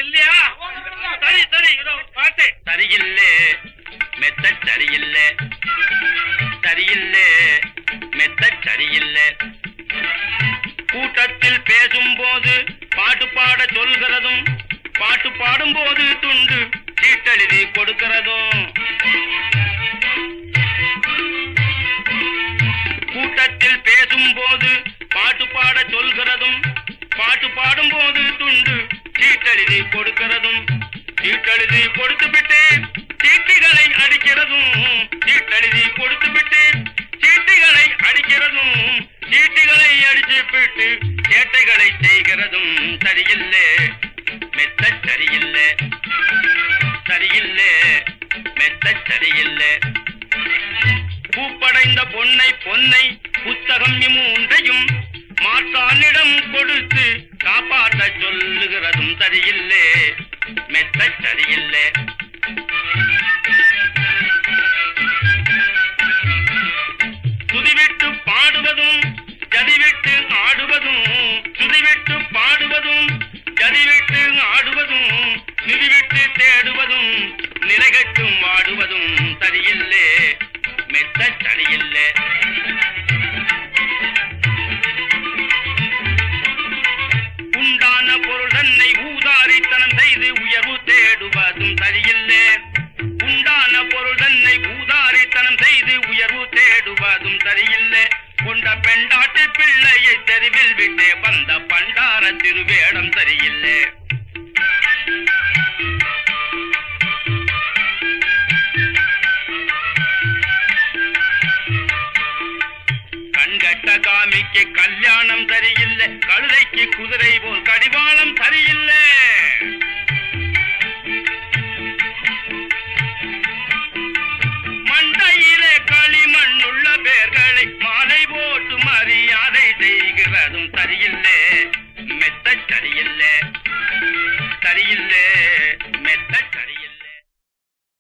இல்லையா? சரி சரி, இதோ பாட்டு. சரியில்லை மெத்த சரியில்லை, சரியில்லை மெத்த சரியில்லை. கூட்டத்தில் பேசும்போது பாட்டு பாட சொல்கிறதும், பாட்டு பாடும்போது துண்டு சீட்டெழுதி கொடுக்கிறதும். கூட்டத்தில் பேசும்போது பாட்டு பாட சொல்கிறதும், பாட்டு பாடும்போது துண்டு சீட்டெழுதி கொடுக்கிறதும். சீட்டெழுதி கொடுத்துவிட்டு சீட்டுகளை அடிக்கிறதும், சீட்டெழுதி கொடுத்துவிட்டு சீட்டுகளை அடிக்கிறதும், சீட்டுகளை அடிச்சுவிட்டு சேட்டைகளை செய்கிறதும். சரியில்லை மெத்த சரியில்லை, சரியில்லை மெத்த சரியில்லை. பூப்படைந்த பொன்னை பொன்னை புத்தகம் மூன்றையும் மாற்றானிடம் கொடுத்து காப்பாற்ற சொல்லுகிறதும். சரியில்லை மெத்த சரியில்லை. துதிவிட்டு பாடுவதும் ஜதிவிட்டு ஆடுவதும், துதிவிட்டு பாடுவதும் ஜதிவிட்டு ஆடுவதும், நிதிவிட்டு தேடுவதும் நிலைகட்டும் ஆடுவதும். சரியில்லை மெத்த சரியில்லை. உண்டான பொருள் தன்னை ஊதாரித்தனம் செய்து உயர்வு தேடுவதும். சரியில்லை உண்டான பொருள் தன்னை ஊதாரித்தனம் செய்து உயர்வு தேடுவதும். சரியில்லை கொண்ட பெண்டாட்டு பிள்ளையை தெருவில் விட்டே வந்த பண்டார திருவேடம். சரியில்லை கண்கட்ட காமிக்கு கல்யாணம் சரியில்லை, கழுதைக்கு குதிரை போல் கடிவாளம் சரியில்லை.